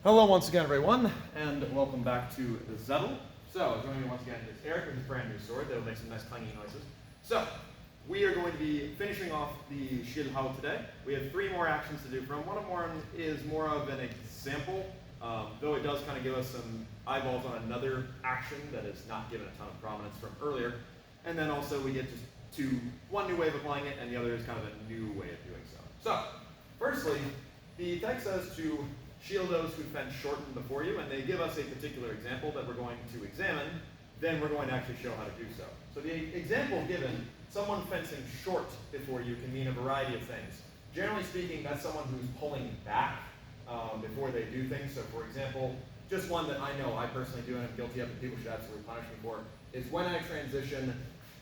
Hello once again, everyone, and welcome back to the Zettel. So, joining me once again is Eric with his brand new sword that will make some nice clanging noises. So, we are going to be finishing off the Schielhau today. We have 3 more actions to do from. One of them is more of an example, though it does kind of give us some eyeballs on another action that is not given a ton of prominence from earlier. And then also we get to one new way of applying it, and the other is kind of a new way of doing so. So, firstly, the text says to shield those who fence shorten before you, and they give us a particular example that we're going to examine, then we're going to actually show how to do so. So the example given, someone fencing short before you, can mean a variety of things. Generally speaking, that's someone who's pulling back before they do things. So for example, just one that I know I personally do and I'm guilty of and people should absolutely punish me for, is when I transition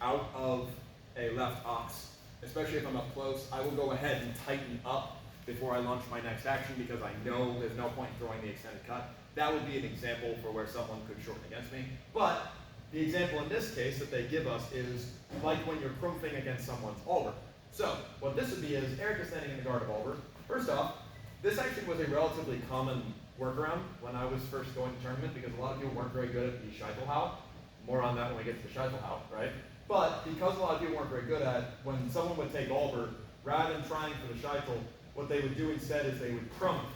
out of a left ox, especially if I'm up close, I will go ahead and tighten up before I launch my next action because I know there's no point in throwing the extended cut. That would be an example for where someone could shorten against me. But the example in this case that they give us is like when you're crumping against someone's alber. So what this would be is Eric is standing in the guard of alber. First off, this actually was a relatively common workaround when I was first going to tournament because a lot of people weren't very good at the Schielhau. More on that when we get to the Schielhau, right? But because a lot of people weren't very good at, when someone would take alber, rather than trying for the Schiel, what they would do instead is they would crump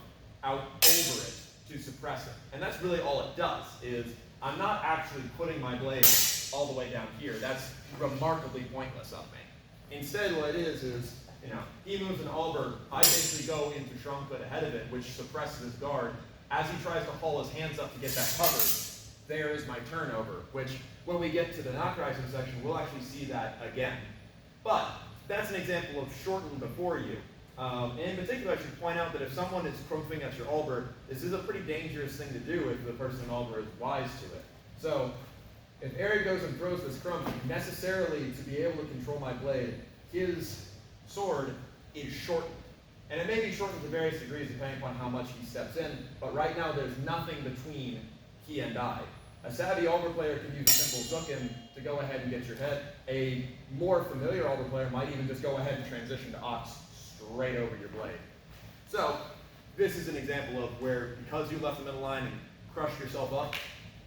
out over it to suppress it. And that's really all it does, is I'm not actually putting my blade all the way down here. That's remarkably pointless of me. Instead, what it is, he moves an alber, I basically go into Schrumpet ahead of it, which suppresses his guard. As he tries to haul his hands up to get that covered, there is my turnover, which when we get to the Nachreisen section, we'll actually see that again. But that's an example of shorten before you. In particular, I should point out that if someone is crumping at your alber, this is a pretty dangerous thing to do if the person in alber is wise to it. So, if Eric goes and throws this crump, necessarily to be able to control my blade, his sword is shortened. And it may be shortened to various degrees depending upon how much he steps in, but right now there's nothing between he and I. A savvy alber player could use a simple zucken to go ahead and get your head. A more familiar alber player might even just go ahead and transition to ox straight over your blade. So, this is an example of where, because you left the middle line and crushed yourself up,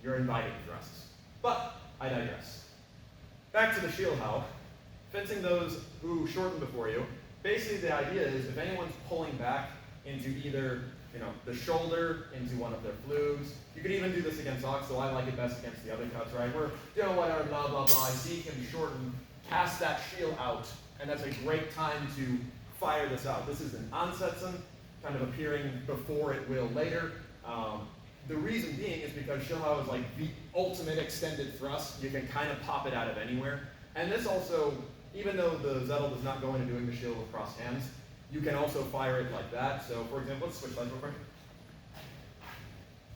you're inviting thrusts. But, I digress. Back to the Schielhau. Fencing those who shorten before you. Basically, the idea is if anyone's pulling back into either the shoulder, into one of their flues, you could even do this against ox, so I like it best against the other cuts, right? We're doing whatever, blah, blah, blah. I see him shorten, cast that shield out, and that's a great time to fire this out. This is an Ansetzen, kind of appearing before it will later. The reason being is because Schielhau is like the ultimate extended thrust. You can kind of pop it out of anywhere. And this also, even though the Zettel does not go into doing the shield with crossed hands, you can also fire it like that. So for example, let's switch sides real quick.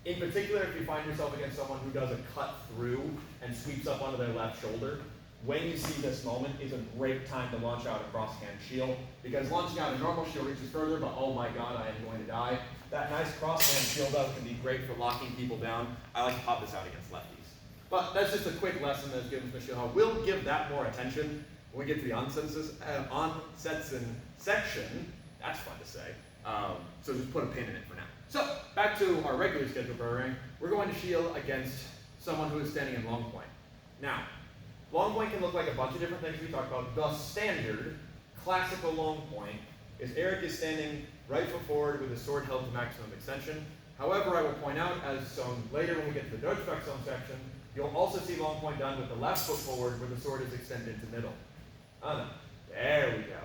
In particular, if you find yourself against someone who does a cut through and sweeps up onto their left shoulder, when you see this moment is a great time to launch out a cross-hand shield, because launching out a normal shield reaches further, but oh my god, I am going to die. That nice cross-hand shield out can be great for locking people down. I like to pop this out against lefties. But that's just a quick lesson that's given to Schielhau. We'll give that more attention when we get to the Ansetzen section. That's fun to say. So just put a pin in it for now. So, back to our regular schedule programming. We're going to shield against someone who is standing in Longpoint. Now, Longpoint can look like a bunch of different things we talked about. The standard, classical Longpoint, is Eric is standing right foot forward with his sword held to maximum extension. However, I will point out, as shown later when we get to the Deutschwechseln section, you'll also see Longpoint done with the left foot forward where the sword is extended to middle. There we go.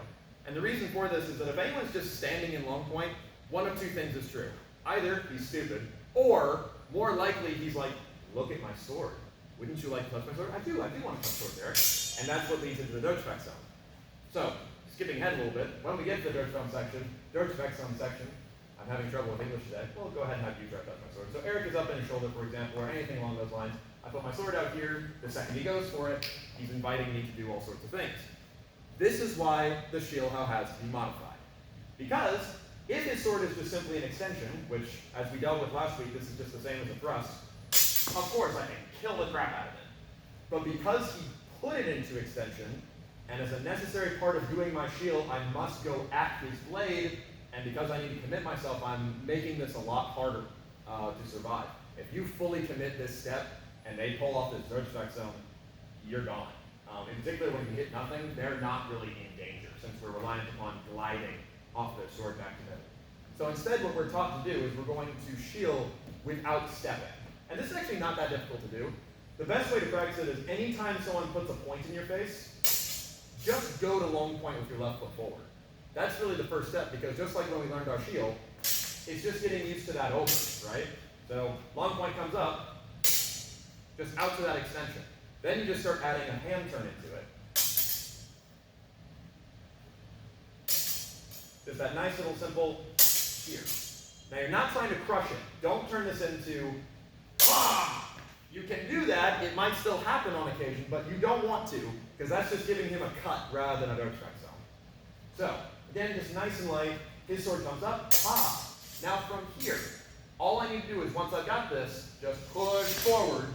And the reason for this is that if anyone's just standing in Longpoint, one of 2 things is true. Either he's stupid, or more likely he's like, look at my sword. Wouldn't you like to touch my sword? I do want to touch swords, Eric. And that's what leads into the Deutschwechseln. So, skipping ahead a little bit, when we get to the Deutschwechseln section, I'm having trouble with English today. We'll go ahead and have you try to touch my sword. So Eric is up in his shoulder, for example, or anything along those lines. I put my sword out here. The second he goes for it, he's inviting me to do all sorts of things. This is why the Schielhau has to be modified. Because if his sword is just simply an extension, which, as we dealt with last week, this is just the same as a thrust, of course I can kill the crap out of it. But because he put it into extension, and as a necessary part of doing my shield, I must go at his blade, and because I need to commit myself, I'm making this a lot harder. to survive. If you fully commit this step and they pull off this Zergstrike zone, you're gone. In particular, when you hit nothing, they're not really in danger since we're reliant upon gliding off their sword back to middle. So instead, what we're taught to do is we're going to Schiel without stepping. And this is actually not that difficult to do. The best way to practice it is anytime someone puts a point in your face, just go to Longpoint with your left foot forward. That's really the first step, because just like when we learned our Schiel, it's just getting used to that over, right? So Longpoint comes up, just out to that extension. Then you just start adding a hand turn into it. Just that nice little simple here. Now you're not trying to crush it. Don't turn this into, ah! You can do that. It might still happen on occasion, but you don't want to, because that's just giving him a cut rather than a direct strike zone. So, again, just nice and light. His sword comes up, ah! Now from here, all I need to do is, once I've got this, just push forward,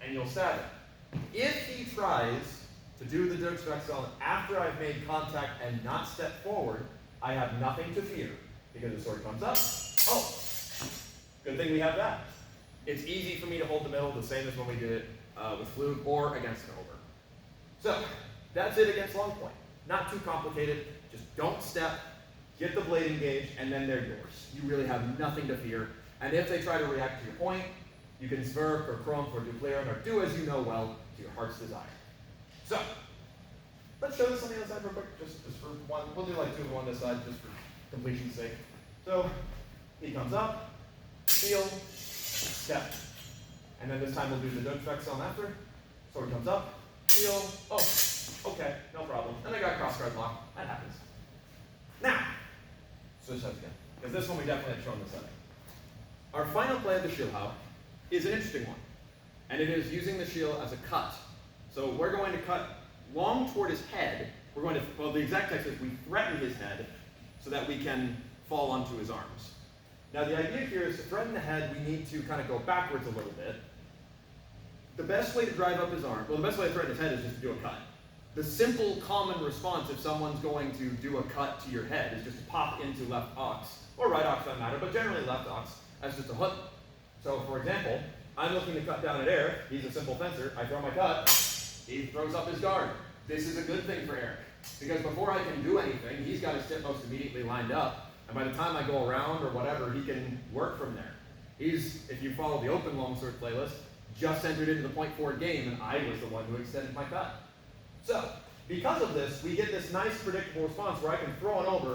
and you'll stab it. If he tries to do the direct strike zone after I've made contact and not step forward, I have nothing to fear, because the sword comes up. Oh, good thing we have that. It's easy for me to hold the middle, the same as when we did it with flute or against an over. So, that's it against Longpoint. Not too complicated, just don't step, get the blade engaged, and then they're yours. You really have nothing to fear. And if they try to react to your point, you can swerve or crump or duplieren or do as you know well to your heart's desire. So, let's show this on the other side real quick, just for one. We'll do like two of one this side, just for completion's sake. So, he comes up, Schiel, step. And then this time we'll do the direct strike zone after. Sword comes up, Schiel, oh, okay, no problem. And I got crossguard lock, that happens. Now, switch sides again, because this one we definitely have shown this setting. Our final play of the Schielhau is an interesting one, and it is using the Schiel as a cut. So we're going to cut long toward his head. We're going to, well, the exact text is we threaten his head so that we can fall onto his arms. Now the idea here is to threaten the head, we need to kind of go backwards a little bit. The best way to drive up his arm, well, the best way to threaten his head is just to do a cut. The simple, common response if someone's going to do a cut to your head is just to pop into left ox, or right ox, doesn't matter, but generally left ox, as just a hook. So, for example, I'm looking to cut down at Eric. He's a simple fencer. I throw my cut. He throws up his guard. This is a good thing for Eric, because before I can do anything, he's got his tip-most immediately lined up, and by the time I go around or whatever, he can work from there. He's, if you follow the open longsword playlist, just entered into the point forward game, and I was the one who extended my cut. So, because of this, we get this nice predictable response where I can throw it over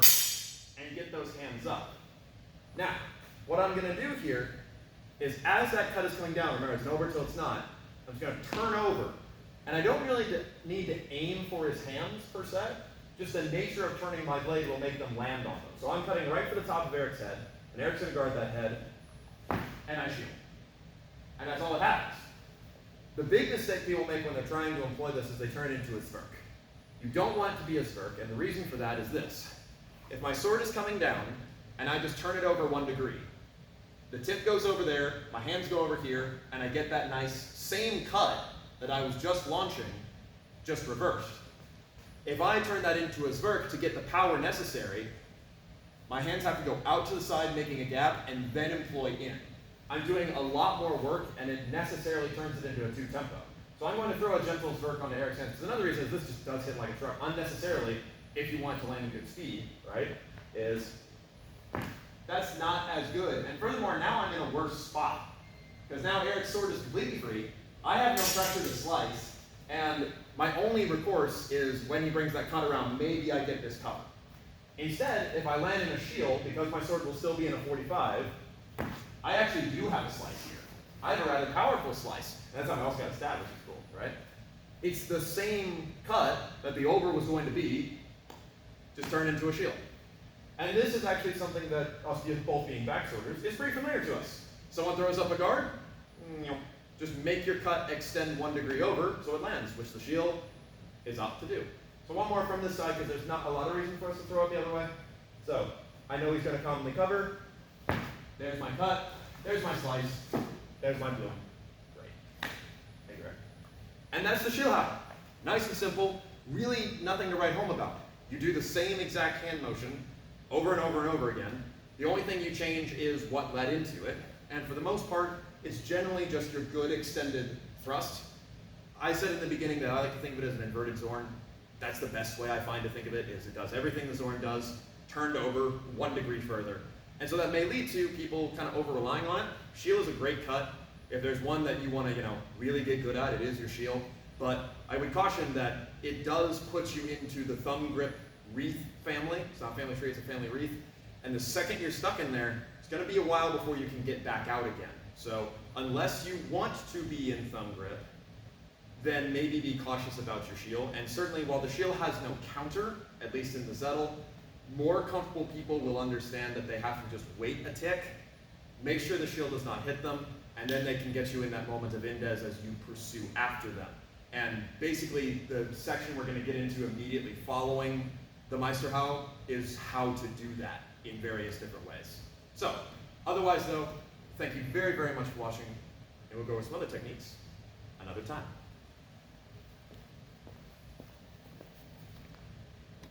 and get those hands up. Now, what I'm going to do here is as that cut is coming down, remember it's over till it's not, I'm just going to turn over. And I don't really need to aim for his hands per se, just the nature of turning my blade will make them land on them. So I'm cutting right for the top of Eric's head, and Eric's going to guard that head, and I shoot. And that's all it happens. The big mistake people make when they're trying to employ this is they turn it into a zwerk. You don't want it to be a zwerk, and the reason for that is this. If my sword is coming down, and I just turn it over 1 degree, the tip goes over there, my hands go over here, and I get that nice same cut that I was just launching, just reversed. If I turn that into a zwerk to get the power necessary, my hands have to go out to the side, making a gap, and then employ in. I'm doing a lot more work, and it necessarily turns it into a 2-tempo. So I'm going to throw a gentle zwerk onto Eric's hands. Another reason is this just does hit like a truck unnecessarily if you want it to land in good speed, right? Is that's not as good. And furthermore, now I'm in a worse spot. Because now Eric's sword is completely free. I have no pressure to slice. And my only recourse is when he brings that cut around, maybe I get this cover. Instead, if I land in a Schiel, because my sword will still be in a 45, I actually do have a slice here. I have a rather powerful slice. And that's how I also got a stab, which is cool, right? It's the same cut that the over was going to be, just turned into a Schiel. And this is actually something that us both being backsworders is pretty familiar to us. Someone throws up a guard, just make your cut extend 1 degree over so it lands, which the Schiel is up to do. So one more from this side, because there's not a lot of reason for us to throw it the other way. So I know he's going to commonly cover. There's my cut. There's my slice. There's my bloom. Great. Thank you, Eric. And that's the Schielhau. Nice and simple. Really nothing to write home about. You do the same exact hand motion over and over and over again. The only thing you change is what led into it. And for the most part, it's generally just your good extended thrust. I said in the beginning that I like to think of it as an inverted Zorn. That's the best way I find to think of it, is it does everything the Zorn does, turned over 1 degree further. And so that may lead to people kind of over-relying on it. Schiel is a great cut. If there's one that you want to, really get good at, it is your Schiel. But I would caution that it does put you into the thumb grip wreath family. It's not a family tree, it's a family wreath. And the second you're stuck in there, it's going to be a while before you can get back out again. So unless you want to be in thumb grip, then maybe be cautious about your Schiel. And certainly while the Schiel has no counter, at least in the Zettel, more comfortable people will understand that they have to just wait a tick, make sure the Schiel does not hit them, and then they can get you in that moment of indes as you pursue after them. And basically the section we're going to get into immediately following the Meisterhau is how to do that in various different ways. So, otherwise though, thank you very, very much for watching, and we'll go over some other techniques another time.